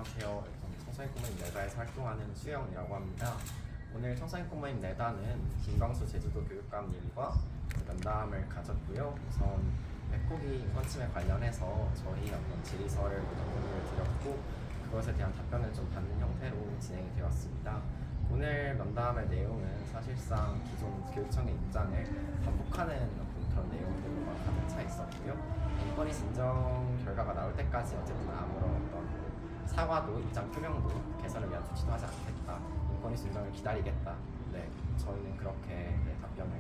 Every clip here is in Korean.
안녕하세요. 저는 청소년 꼬모님 내다에서 활동하는 수영이라고 합니다. 오늘 청소년 꼬모님 내다는 김광수 제주도 교육감님과 면담을 가졌고요. 우선 백호기 인권침해 관련해서 저희 어떤 질의서를 공유를 드렸고 그것에 대한 답변을 좀 받는 형태로 진행이 되었습니다. 오늘 면담의 내용은 사실상 기존 교육청의 입장을 반복하는 어떤 그런 내용들로 가득 차 있었고요. 인권위 진정 결과가 나올 때까지 어쨌든 아무런 어떤 사과도 입장 표명도 개선을 위한 조치도 하지 않겠다. 인권위 진정을 기다리겠다. 네, 저희는 그렇게 답변을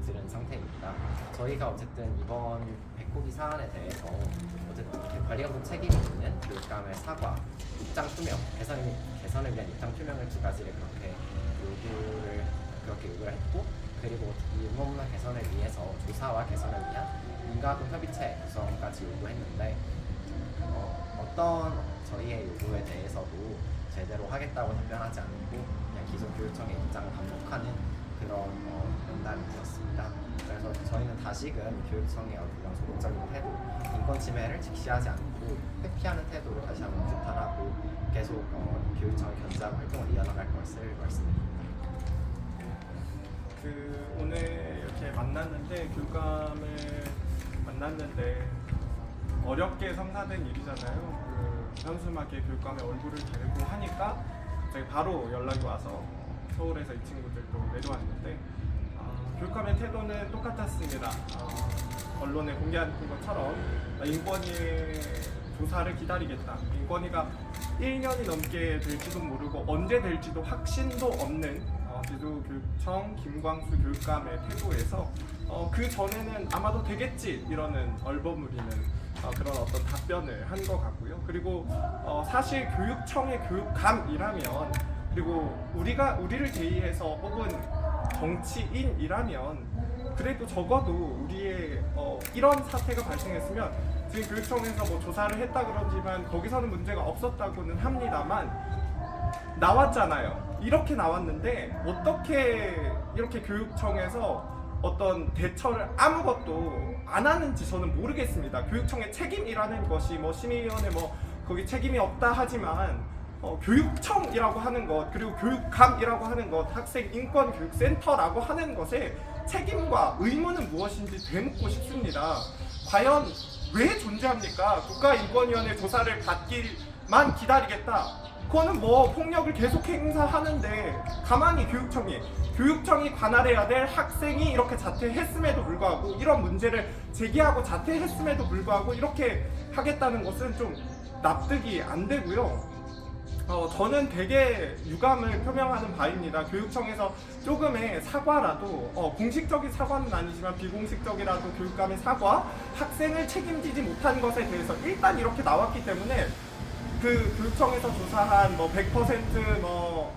들은 상태입니다. 저희가 어쨌든 이번 백호기 사안에 대해서 어쨌든 관리감독 책임이 있는 교육감의 사과, 입장 표명, 개선을 위한 입장 표명을 두 가지를 그렇게 요구를 했고, 그리고 이 응원문화 개선을 위해서 조사와 개선을 위한 민가합동 협의체 구성까지 요구했는데 어떤 저희의 요구에 대해서도 제대로 하겠다고 답변하지 않고 그냥 기존 교육청의 입장을 반복하는 그런 면담이었습니다. 그래서 저희는 다시금 교육청의 어떤 소극적인 태도, 인권 침해를 직시하지 않고 회피하는 태도를 다시 한번 규탄하고 계속 교육청의 견제하고 활동을 이어나갈 것을 말씀드립니다. 오늘 이렇게 만났는데 교육감을 만났는데 어렵게 성사된 일이잖아요. 현수막에 교육감의 얼굴을 대고 하니까 갑자기 바로 연락이 와서 서울에서 이 친구들도 내려왔는데 교육감의 태도는 똑같았습니다. 언론에 공개한 것처럼 인권위의 조사를 기다리겠다. 인권위가 1년이 넘게 될지도 모르고 언제 될지도 확신도 없는 제주교육청 김광수 교육감의 태도에서 그 전에는 아마도 되겠지 이러는 얼버무리는 그런 어떤 답변을 한 것 같고요. 그리고 사실 교육청의 교육감이라면 그리고 우리를 대의해서 혹은 정치인이라면 그래도 적어도 우리의 이런 사태가 발생했으면 지금 교육청에서 뭐 조사를 했다 그러지만 거기서는 문제가 없었다고는 합니다만 나왔잖아요. 이렇게 나왔는데 어떻게 이렇게 교육청에서 어떤 대처를 아무것도 안 하는지 저는 모르겠습니다. 교육청의 책임이라는 것이 뭐 심의위원회 뭐 거기 책임이 없다 하지만 교육청이라고 하는 것 그리고 교육감이라고 하는 것 학생인권교육센터라고 하는 것의 책임과 의무는 무엇인지 되묻고 싶습니다. 과연 왜 존재합니까? 국가인권위원회 조사를 받기만 기다리겠다. 그거는 뭐 폭력을 계속 행사하는데 가만히 교육청이 관할해야 될 학생이 이렇게 자퇴했음에도 불구하고 이런 문제를 제기하고 자퇴했음에도 불구하고 이렇게 하겠다는 것은 좀 납득이 안 되고요. 저는 되게 유감을 표명하는 바입니다. 교육청에서 조금의 사과라도 공식적인 사과는 아니지만 비공식적이라도 교육감의 사과, 학생을 책임지지 못한 것에 대해서 일단 이렇게 나왔기 때문에 그 교육청에서 조사한 뭐 100%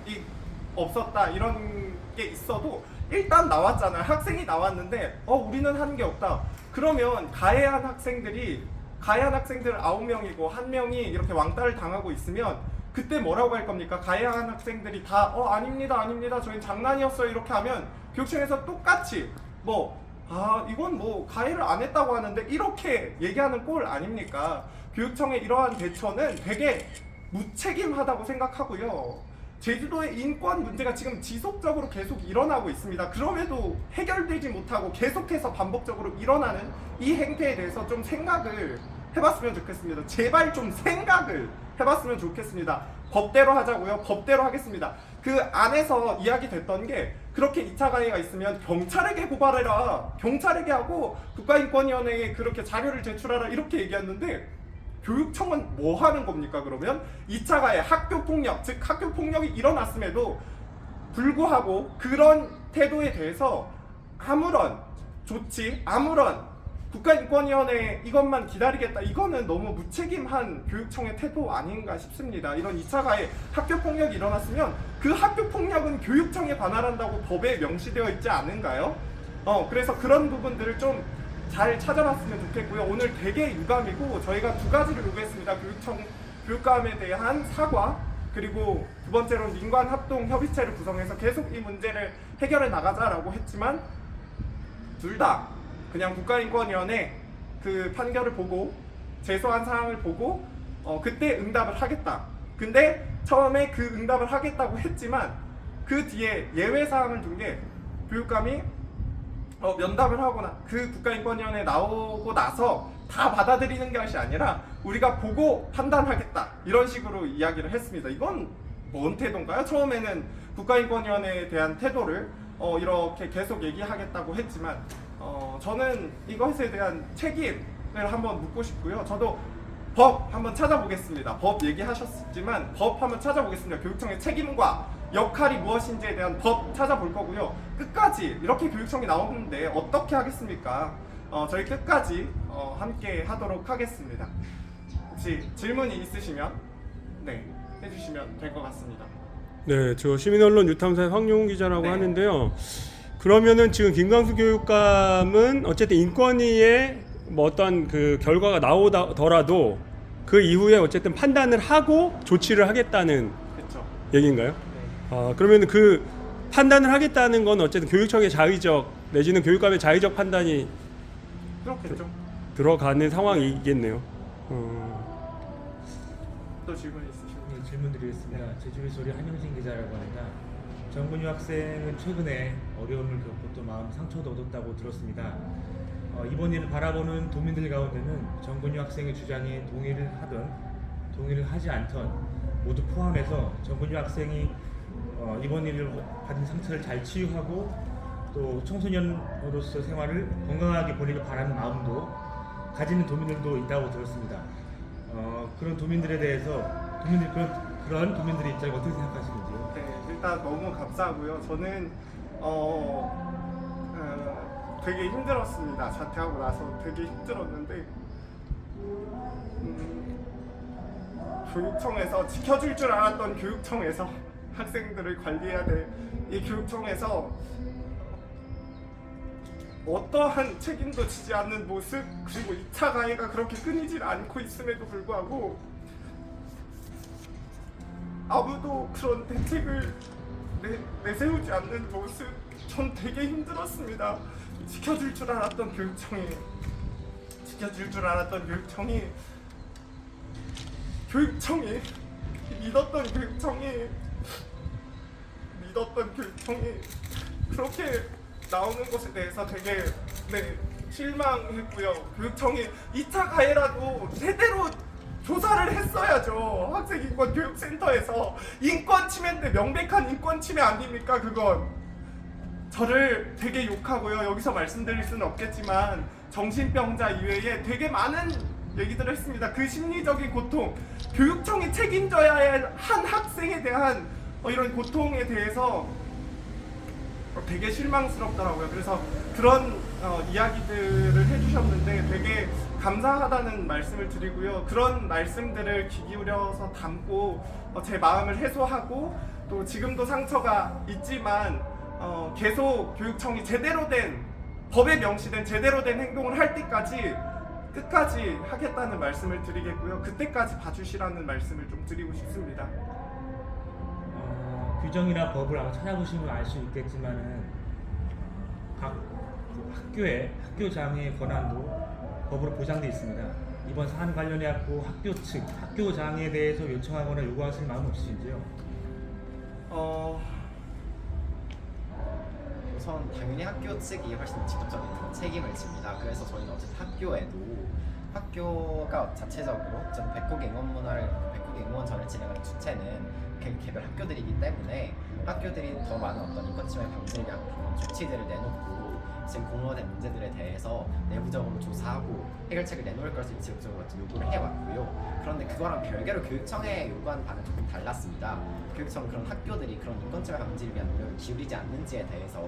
없었다 이런 게 있어도 일단 나왔잖아요. 학생이 나왔는데 우리는 하는 게 없다. 그러면 가해한 학생들 9명이고 1명이 이렇게 왕따를 당하고 있으면 그때 뭐라고 할 겁니까? 가해한 학생들이 다 아닙니다 저희는 장난이었어요 이렇게 하면 교육청에서 똑같이 이건 뭐 가해를 안 했다고 하는데 이렇게 얘기하는 꼴 아닙니까? 교육청의 이러한 대처는 되게 무책임하다고 생각하고요. 제주도의 인권 문제가 지금 지속적으로 계속 일어나고 있습니다. 그럼에도 해결되지 못하고 계속해서 반복적으로 일어나는 이 행태에 대해서 좀 생각을 해봤으면 좋겠습니다. 제발 좀 생각을 해봤으면 좋겠습니다. 법대로 하자고요. 법대로 하겠습니다. 그 안에서 이야기됐던 게 그렇게 2차 가해가 있으면 경찰에게 고발해라. 경찰에게 하고 국가인권위원회에 그렇게 자료를 제출하라 이렇게 얘기했는데 교육청은 뭐 하는 겁니까? 그러면 2차 가해 학교폭력, 즉 학교폭력이 일어났음에도 불구하고 그런 태도에 대해서 아무런 조치, 아무런 국가인권위원회 이것만 기다리겠다. 이거는 너무 무책임한 교육청의 태도 아닌가 싶습니다. 이런 2차 가해 학교폭력이 일어났으면 그 학교폭력은 교육청에 관할한다고 법에 명시되어 있지 않은가요? 그래서 그런 부분들을 좀 잘 찾아봤으면 좋겠고요. 오늘 되게 유감이고 저희가 두 가지를 요구했습니다. 교육감에 대한 사과 그리고 두 번째로는 민관합동협의체를 구성해서 계속 이 문제를 해결해 나가자라고 했지만 둘 다 그냥 국가인권위원회 그 판결을 보고 제소한 사항을 보고 그때 응답을 하겠다. 근데 처음에 그 응답을 하겠다고 했지만 그 뒤에 예외 사항을 둔 게 교육감이 면담을 하거나 그 국가인권위원회에 나오고 나서 다 받아들이는 것이 아니라 우리가 보고 판단하겠다 이런 식으로 이야기를 했습니다. 이건 뭔 태도인가요? 처음에는 국가인권위원회에 대한 태도를 이렇게 계속 얘기하겠다고 했지만 저는 이것에 대한 책임을 한번 묻고 싶고요. 저도 법 한번 찾아보겠습니다. 법 얘기하셨지만 법 한번 찾아보겠습니다. 교육청의 책임과 역할이 무엇인지에 대한 법 찾아볼 거고요. 끝까지 이렇게 교육청이 나오는데 어떻게 하겠습니까? 저희 끝까지 함께 하도록 하겠습니다. 혹시 질문이 있으시면 네 해주시면 될 것 같습니다. 네, 저 시민언론 유탐사의 황용훈 기자라고 네. 하는데요. 그러면은 지금 김광수 교육감은 어쨌든 인권위에 뭐 어떤 그 결과가 나오더라도 그 이후에 어쨌든 판단을 하고 조치를 하겠다는 그렇죠. 얘기인가요? 네. 아, 그러면 그 판단을 하겠다는 건 어쨌든 교육청의 자의적 내지는 교육감의 자의적 판단이 그렇겠죠. 들어가는 상황이겠네요. 또 질문 있으시면 네, 질문 드리겠습니다. 제주의 소리 한영진 기자라고 합니다. 정근유 학생은 최근에 어려움을 겪고 또 마음 상처도 얻었다고 들었습니다. 이번 일을 바라보는 도민들 가운데는 정근유 학생의 주장에 동의를 하든 동의를 하지 않던 모두 포함해서 정근유 학생이 이번 일을 받은 상처를 잘 치유하고 또 청소년으로서 생활을 건강하게 보내길 바라는 마음도 가지는 도민들도 있다고 들었습니다. 그런 도민들에 대해서 그런 도민들의 입장을 어떻게 생각하시는지요? 네, 일단 너무 감사하고요. 저는 되게 힘들었습니다. 자퇴하고 나서 되게 힘들었는데 교육청에서 지켜줄 줄 알았던 교육청에서 학생들을 관리해야 될 이 교육청에서 어떠한 책임도 지지 않는 모습, 그리고 2차 가해가 그렇게 끊이질 않고 있음에도 불구하고 아무도 그런 대책을 내세우지 않는 모습, 전 되게 힘들었습니다. 지켜줄 줄 알았던 교육청이 믿었던 교육청이 그렇게 나오는 것에 대해서 되게 실망했고요. 교육청이 2차 가해라도 제대로 조사를 했어야죠. 학생인권교육센터에서 인권 침해인데 명백한 인권 침해 아닙니까? 그건 저를 되게 욕하고요. 여기서 말씀드릴 수는 없겠지만 정신병자 이외에 되게 많은 얘기들을 했습니다. 그 심리적인 고통, 교육청이 책임져야 할 한 학생에 대한 이런 고통에 대해서 되게 실망스럽더라고요. 그래서 그런 이야기들을 해주셨는데 되게 감사하다는 말씀을 드리고요. 그런 말씀들을 귀 기울여서 담고 제 마음을 해소하고 또 지금도 상처가 있지만 계속 교육청이 제대로 된 법에 명시된 제대로 된 행동을 할 때까지 끝까지 하겠다는 말씀을 드리겠고요. 그때까지 봐주시라는 말씀을 좀 드리고 싶습니다. 규정이나 법을 아마 찾아보시면 알 수 있겠지만은 각 학교장의 권한도 법으로 보장되어 있습니다. 이번 사안 관련해 갖고 학교장에 대해서 요청하거나 요구하실 마음 없으신지요? 우선 당연히 학교 측이 훨씬 직접적인 책임을 집니다. 그래서 저희는 어쨌든 학교가 자체적으로 어쨌든 백곡 응원전을 진행하는 주체는 개별 학교들이기 때문에 학교들이 더 많은 어떤 인권침해 방지를 위한 그런 조치들을 내놓고 지금 공론화된 문제들에 대해서 내부적으로 조사하고 해결책을 내놓을 것을 지속적으로 요구를 해왔고요. 그런데 그거랑 별개로 교육청에 요구하는 바는 조금 달랐습니다. 교육청은 그런 학교들이 그런 인권침해 방지를 위한 노력을 기울이지 않는지에 대해서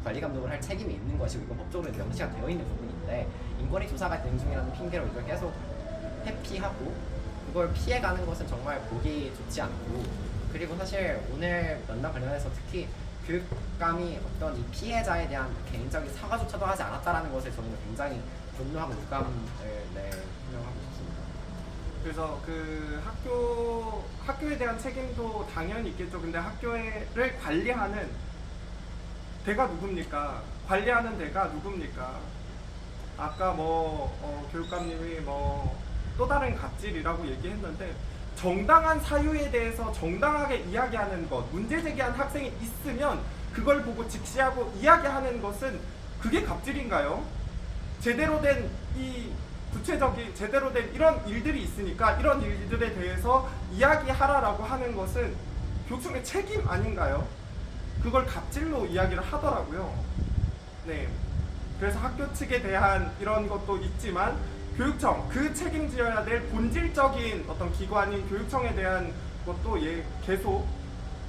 관리 감독을 할 책임이 있는 것이고 이건 법적으로 명시가 되어 있는 부분인데 인권위 조사가 진행 중이라는 핑계로 이걸 계속 회피하고 그걸 피해가는 것은 정말 보기 좋지 않고 그리고 사실 오늘 면담 관련해서 특히 교육감이 어떤 이 피해자에 대한 개인적인 사과조차도 하지 않았다라는 것을 저는 굉장히 분노하고 유감을 표명하고 싶습니다. 그래서 그 학교에 대한 책임도 당연히 있겠죠. 근데 학교를 관리하는 데가 누굽니까? 관리하는 데가 누굽니까? 아까 교육감님이 또 다른 갑질이라고 얘기했는데 정당한 사유에 대해서 정당하게 이야기하는 것, 문제 제기한 학생이 있으면 그걸 보고 직시하고 이야기하는 것은 그게 갑질인가요? 제대로 된 이 구체적인 제대로 된 이런 일들이 있으니까 이런 일들에 대해서 이야기하라라고 하는 것은 교육청의 책임 아닌가요? 그걸 갑질로 이야기를 하더라고요. 네. 그래서 학교 측에 대한 이런 것도 있지만 교육청, 그 책임져야 될 본질적인 어떤 기관인 교육청에 대한 것도 계속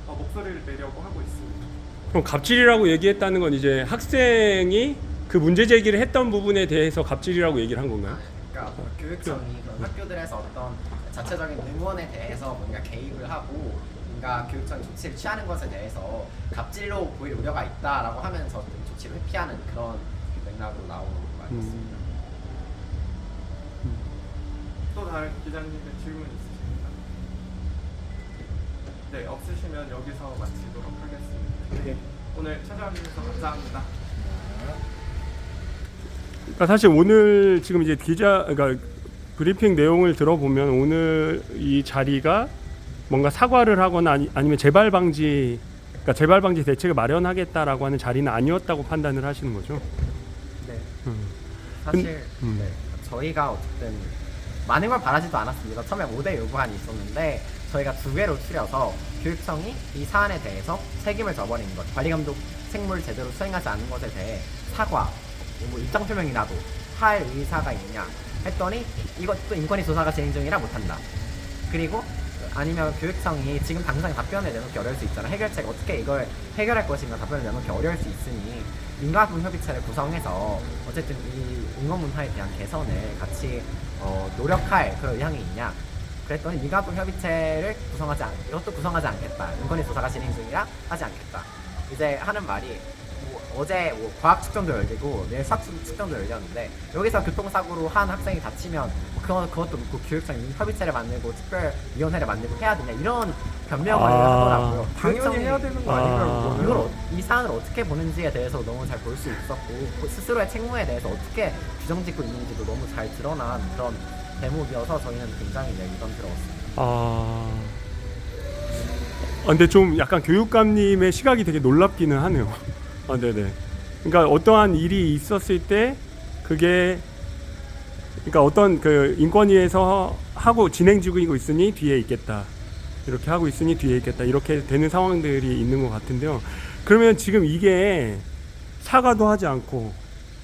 목소리를 내려고 하고 있습니다. 그럼 갑질이라고 얘기했다는 건 이제 학생이 그 문제 제기를 했던 부분에 대해서 갑질이라고 얘기를 한 건가요? 그러니까 교육청이 그런 학교들에서 어떤 자체적인 의무원에 대해서 뭔가 개입을 하고 뭔가 교육청이 조치를 취하는 것에 대해서 갑질로 보일 우려가 있다라고 하면서 좀 조치를 회피하는 그런 맥락으로 나오는 말이었습니다. 또 다른 기자님의 질문 있으십니까? 네, 없으시면 여기서 마치도록 하겠습니다. 네. 오늘 찾아와 주셔서 감사합니다. 그러니까 사실 오늘 지금 이제 그러니까 브리핑 내용을 들어보면 오늘 이 자리가 뭔가 사과를 하거나 아니면 재발 방지, 그러니까 재발 방지 대책을 마련하겠다라고 하는 자리는 아니었다고 판단을 하시는 거죠? 네. 사실 네. 저희가 어쨌든 많은 걸 바라지도 않았습니다. 처음에 5대 요구안이 있었는데 저희가 2개로 추려서 교육청이 이 사안에 대해서 책임을 져버리는 것, 관리감독 책무를 제대로 수행하지 않은 것에 대해 사과, 뭐 입장 표명이라도 할 의사가 있냐 했더니 이것도 인권위 조사가 진행 중이라 못한다. 그리고 아니면 교육청이 지금 당장 답변을 내놓기 어려울 수 있잖아. 해결책 어떻게 이걸 해결할 것인가 답변을 내놓기 어려울 수 있으니 민간학부 협의체를 구성해서 어쨌든 이 인권 문화에 대한 개선을 같이 노력할 그런 의향이 있냐. 그랬더니 민간학부 협의체를 이것도 구성하지 않겠다. 인권위 조사가 진행 중이라 하지 않겠다. 이제 하는 말이 어제 과학 측정도 열리고 내일 수학 측정도 열렸는데 여기서 교통사고로 한 학생이 다치면 그것도 교육청이 협의체를 만들고 특별위원회를 만들고 해야 되냐 이런 변명을 하더라고요. 당연히 해야 되는 거 아닌가요? 이걸 이 사안을 어떻게 보는지에 대해서 너무 잘 볼 수 있었고 스스로의 책무에 대해서 어떻게 규정짓고 있는지도 너무 잘 드러난 그런 대목이어서 저희는 굉장히 유감스러웠습니다. 근데 좀 약간 교육감님의 시각이 되게 놀랍기는 하네요. 네네. 그러니까 어떠한 일이 있었을 때 그게 그러니까 어떤 그 인권위에서 하고 진행 중이고 있으니 뒤에 있겠다. 이렇게 하고 있으니 뒤에 있겠다. 이렇게 되는 상황들이 있는 것 같은데요. 그러면 지금 이게 사과도 하지 않고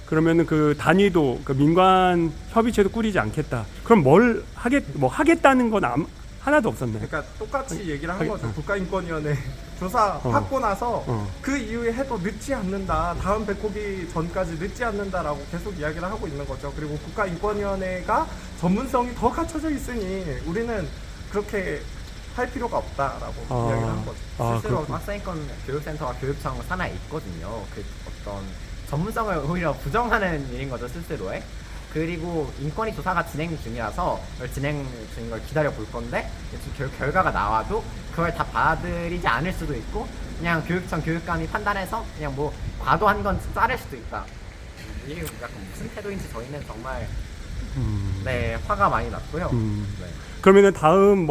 그러면은 그 단위도 그 민관 협의체도 꾸리지 않겠다. 그럼 뭐 하겠다는 건 하나도 없었나요? 그러니까 똑같이 얘기를 한 거죠. 국가인권위원회 조사하고 나서 그 이후에 해도 늦지 않는다. 다음 배포기 전까지 늦지 않는다라고 계속 이야기를 하고 있는 거죠. 그리고 국가인권위원회가 전문성이 더 갖춰져 있으니 우리는 그렇게 할 필요가 없다라고 이야기를 한 거죠. 스스로 학생인권 교육센터가 교육청 산하에 있거든요. 그 어떤 전문성을 오히려 부정하는 일인 거죠, 스스로의. 그리고 인권위 조사가 진행 중이라서 진행 중인 걸 기다려 볼 건데 결과가 나와도 그걸 다 받아들이지 않을 수도 있고 그냥 교육청 교육감이 판단해서 그냥 뭐 과도한 건 자를 수도 있다. 이게 약간 무슨 태도인지 저희는 정말 네 화가 많이 났고요. 네. 그러면은 다음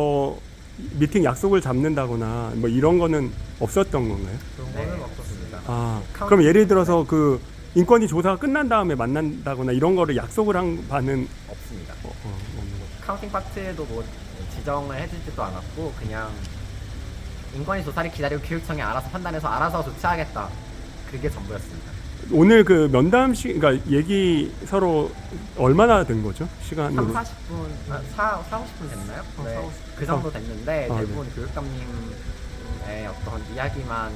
미팅 약속을 잡는다거나 이런 거는 없었던 건가요? 그런 네. 거는 없었습니다. 그럼 예를 들어서 그 인권위 조사가 끝난 다음에 만난다거나 이런 거를 약속을 한 바는 없습니다. 없는 거죠. 카운팅 파트도 뭐 지정을 해주지도 않았고 그냥 인권위 조사를 기다리고 교육청이 알아서 판단해서 알아서 조치하겠다. 그게 전부였습니다. 오늘 그 면담 그러니까 얘기 서로 얼마나 된 거죠? 시간으로? 3, 40분, 4, 50분 됐나요? 네. 40분. 그 정도 됐는데 네. 대부분 교육감님의 어떤 이야기만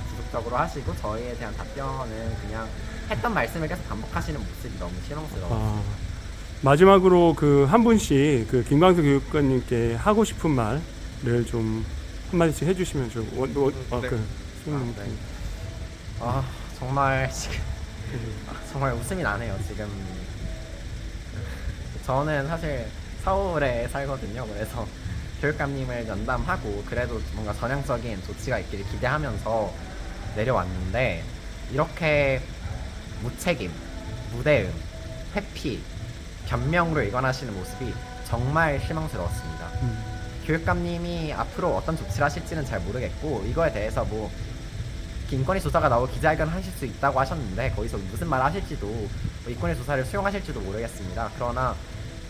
지속적으로 하시고 저희에 대한 답변은 그냥 했던 말씀을 계속 반복하시는 모습이 너무 실망스러워요. 마지막으로 그 한 분씩 그 김광수 교육관님께 하고 싶은 말을 좀 한마디씩 해주시면 좀 네. 정말 지금 정말 웃음이 나네요. 지금 저는 사실 서울에 살거든요. 그래서 교육감님을 면담하고 그래도 뭔가 전향적인 조치가 있기를 기대하면서 내려왔는데 이렇게 무책임, 무대응, 회피, 변명으로 일관하시는 모습이 정말 실망스러웠습니다. 교육감님이 앞으로 어떤 조치를 하실지는 잘 모르겠고 이거에 대해서 뭐 인권위 조사가 나오고 기자회견 하실 수 있다고 하셨는데 거기서 무슨 말 하실지도 뭐 인권위 조사를 수용하실지도 모르겠습니다. 그러나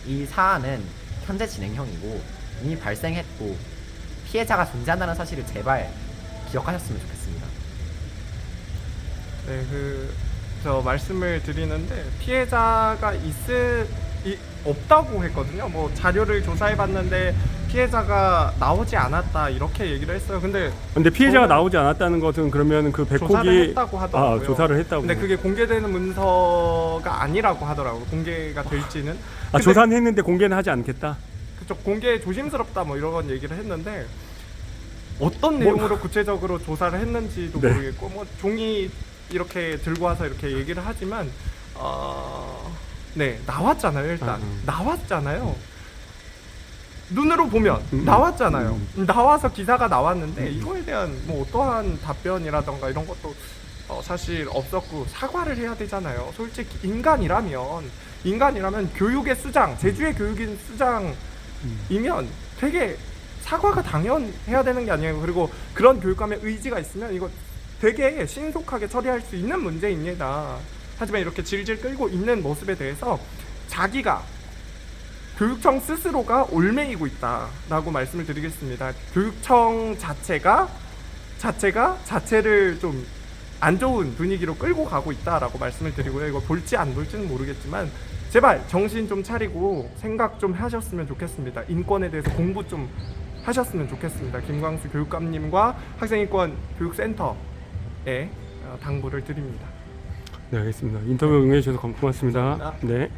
이 사안은 현재 진행형이고 이미 발생했고 피해자가 존재한다는 사실을 제발 기억하셨으면 좋겠습니다. 네, 저 말씀을 드리는데 피해자가 없다고 했거든요. 뭐 자료를 조사해봤는데 피해자가 나오지 않았다 이렇게 얘기를 했어요. 근데 피해자가 저는 나오지 않았다는 것은 그러면 그 백호기 조사를 했다고 하더라고요. 조사를 했다고. 근데 그게 공개되는 문서가 아니라고 하더라고요. 공개가 될지는. 근데 조사는 했는데 공개는 하지 않겠다. 그쪽 공개 조심스럽다 뭐 이런 얘기를 했는데 어떤 내용으로 구체적으로 조사를 했는지도 네. 모르겠고 뭐 종이 이렇게 들고 와서 이렇게 얘기를 하지만 네 나왔잖아요. 일단 나왔잖아요. 눈으로 보면 나왔잖아요. 나와서 기사가 나왔는데 이거에 대한 뭐 어떠한 답변이라던가 이런 것도 사실 없었고 사과를 해야 되잖아요. 솔직히 인간이라면 교육의 수장, 제주의 교육인 수장이면 되게 사과가 당연해야 되는 게 아니에요. 그리고 그런 교육감의 의지가 있으면 이거 되게 신속하게 처리할 수 있는 문제입니다. 하지만 이렇게 질질 끌고 있는 모습에 대해서 자기가 교육청 스스로가 올매이고 있다라고 말씀을 드리겠습니다. 교육청 자체를 좀 안 좋은 분위기로 끌고 가고 있다라고 말씀을 드리고요. 이거 볼지 안 볼지는 모르겠지만 제발 정신 좀 차리고 생각 좀 하셨으면 좋겠습니다. 인권에 대해서 공부 좀 하셨으면 좋겠습니다. 김광수 교육감님과 학생인권 교육센터에 당부를 드립니다. 네, 알겠습니다. 인터뷰 응해주셔서 고맙습니다. 감사합니다. 네.